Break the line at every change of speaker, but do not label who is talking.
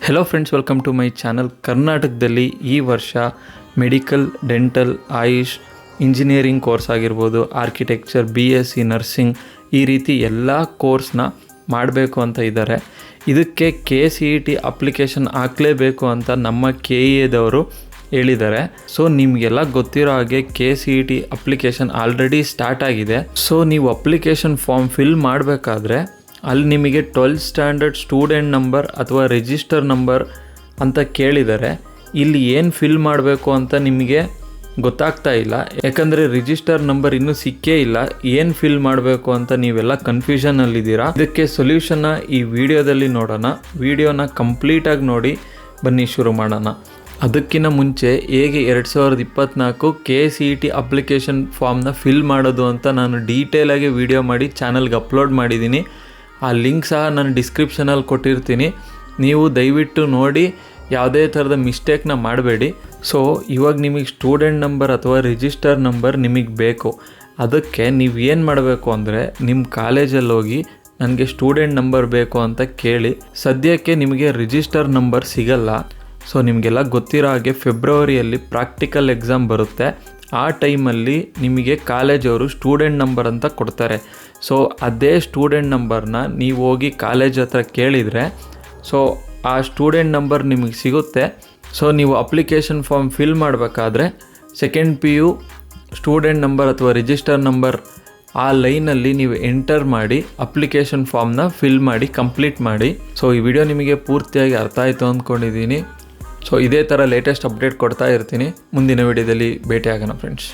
Hello friends, welcome to my channel. ಕರ್ನಾಟಕದಲ್ಲಿ ಈ ವರ್ಷ medical, dental, Ayush, engineering course ಆಗಿರ್ಬೋದು, ಆರ್ಕಿಟೆಕ್ಚರ್, BSc ನರ್ಸಿಂಗ್, ಈ ರೀತಿ ಎಲ್ಲ ಕೋರ್ಸ್ನ ಮಾಡಬೇಕು ಅಂತ ಇದ್ದಾರೆ. ಇದಕ್ಕೆ KCET ಅಪ್ಲಿಕೇಶನ್ ಹಾಕಲೇಬೇಕು ಅಂತ ನಮ್ಮ KEAದವರು ಹೇಳಿದ್ದಾರೆ. ಸೊ ನಿಮಗೆಲ್ಲ ಗೊತ್ತಿರೋ ಹಾಗೆ KCET ಅಪ್ಲಿಕೇಶನ್ ಆಲ್ರೆಡಿ ಸ್ಟಾರ್ಟ್ ಆಗಿದೆ. ಸೊ ನೀವು ಅಪ್ಲಿಕೇಶನ್ ಫಾರ್ಮ್ ಫಿಲ್ ಮಾಡಬೇಕಾದ್ರೆ ಅಲ್ಲಿ ನಿಮಗೆ 12th ಸ್ಟ್ಯಾಂಡರ್ಡ್ ಸ್ಟೂಡೆಂಟ್ ನಂಬರ್ ಅಥವಾ ರಿಜಿಸ್ಟರ್ ನಂಬರ್ ಅಂತ ಕೇಳಿದ್ದಾರೆ. ಇಲ್ಲಿ ಏನು ಫಿಲ್ ಮಾಡಬೇಕು ಅಂತ ನಿಮಗೆ ಗೊತ್ತಾಗ್ತಾ ಇಲ್ಲ, ಯಾಕಂದರೆ ರಿಜಿಸ್ಟರ್ ನಂಬರ್ ಇನ್ನೂ ಸಿಕ್ಕೇ ಇಲ್ಲ. ಏನು ಫಿಲ್ ಮಾಡಬೇಕು ಅಂತ ನೀವೆಲ್ಲ ಕನ್ಫ್ಯೂಷನಲ್ಲಿದ್ದೀರಾ. ಇದಕ್ಕೆ ಸೊಲ್ಯೂಷನ್ನ ಈ ವಿಡಿಯೋದಲ್ಲಿ ನೋಡೋಣ. ವಿಡಿಯೋನ ಕಂಪ್ಲೀಟಾಗಿ ನೋಡಿ, ಬನ್ನಿ ಶುರು ಮಾಡೋಣ. ಅದಕ್ಕಿಂತ ಮುಂಚೆ ಹೇಗೆ 2024 KCET ಅಪ್ಲಿಕೇಶನ್ ಫಾರ್ಮ್ನ ಫಿಲ್ ಮಾಡೋದು ಅಂತ ನಾನು ಡೀಟೇಲಾಗಿ ವಿಡಿಯೋ ಮಾಡಿ ಚಾನಲ್ಗೆ ಅಪ್ಲೋಡ್ ಮಾಡಿದ್ದೀನಿ. ಆ ಲಿಂಕ್ ಸಹ ನಾನು ಡಿಸ್ಕ್ರಿಪ್ಷನಲ್ಲಿ ಕೊಟ್ಟಿರ್ತೀನಿ. ನೀವು ದಯವಿಟ್ಟು ನೋಡಿ, ಯಾವುದೇ ಥರದ ಮಿಸ್ಟೇಕ್ನ ಮಾಡಬೇಡಿ. ಸೊ ಇವಾಗ ನಿಮಗೆ ಸ್ಟೂಡೆಂಟ್ ನಂಬರ್ ಅಥವಾ ರಿಜಿಸ್ಟರ್ ನಂಬರ್ ನಿಮಗೆ ಬೇಕು. ಅದಕ್ಕೆ ನೀವು ಏನು ಮಾಡಬೇಕು ಅಂದರೆ, ನಿಮ್ಮ ಕಾಲೇಜಲ್ಲಿ ಹೋಗಿ ನನಗೆ ಸ್ಟೂಡೆಂಟ್ ನಂಬರ್ ಬೇಕು ಅಂತ ಕೇಳಿ. ಸದ್ಯಕ್ಕೆ ನಿಮಗೆ ರಿಜಿಸ್ಟರ್ ನಂಬರ್ ಸಿಗಲ್ಲ. ಸೊ ನಿಮಗೆಲ್ಲ ಗೊತ್ತಿರೋ ಹಾಗೆ ಫೆಬ್ರವರಿಯಲ್ಲಿ ಪ್ರಾಕ್ಟಿಕಲ್ ಎಕ್ಸಾಮ್ ಬರುತ್ತೆ. ಆ ಟೈಮಲ್ಲಿ ನಿಮಗೆ ಕಾಲೇಜವರು ಸ್ಟೂಡೆಂಟ್ ನಂಬರ್ ಅಂತ ಕೊಡ್ತಾರೆ. ಸೊ ಅದೇ ಸ್ಟೂಡೆಂಟ್ ನಂಬರ್ನ ನೀವು ಹೋಗಿ ಕಾಲೇಜ್ ಹತ್ರ ಕೇಳಿದರೆ ಸೊ ಆ ಸ್ಟೂಡೆಂಟ್ ನಂಬರ್ ನಿಮಗೆ ಸಿಗುತ್ತೆ. ಸೊ ನೀವು ಅಪ್ಲಿಕೇಶನ್ ಫಾರ್ಮ್ ಫಿಲ್ ಮಾಡಬೇಕಾದ್ರೆ ಸೆಕೆಂಡ್ PU ಸ್ಟೂಡೆಂಟ್ ನಂಬರ್ ಅಥವಾ ರಿಜಿಸ್ಟರ್ ನಂಬರ್ ಆ ಲೈನಲ್ಲಿ ನೀವು ಎಂಟರ್ ಮಾಡಿ ಅಪ್ಲಿಕೇಶನ್ ಫಾರ್ಮ್ನ ಫಿಲ್ ಮಾಡಿ ಕಂಪ್ಲೀಟ್ ಮಾಡಿ. ಸೊ ಈ ವಿಡಿಯೋ ನಿಮಗೆ ಪೂರ್ತಿಯಾಗಿ ಅರ್ಥ ಆಯಿತು ಅಂದ್ಕೊಂಡಿದ್ದೀನಿ. ಸೊ ಇದೇ ಥರ ಲೇಟೆಸ್ಟ್ ಅಪ್ಡೇಟ್ ಕೊಡ್ತಾ ಇರ್ತೀನಿ. ಮುಂದಿನ ವಿಡಿಯೋದಲ್ಲಿ ಭೇಟಿ ಆಗೋಣ ಫ್ರೆಂಡ್ಸ್.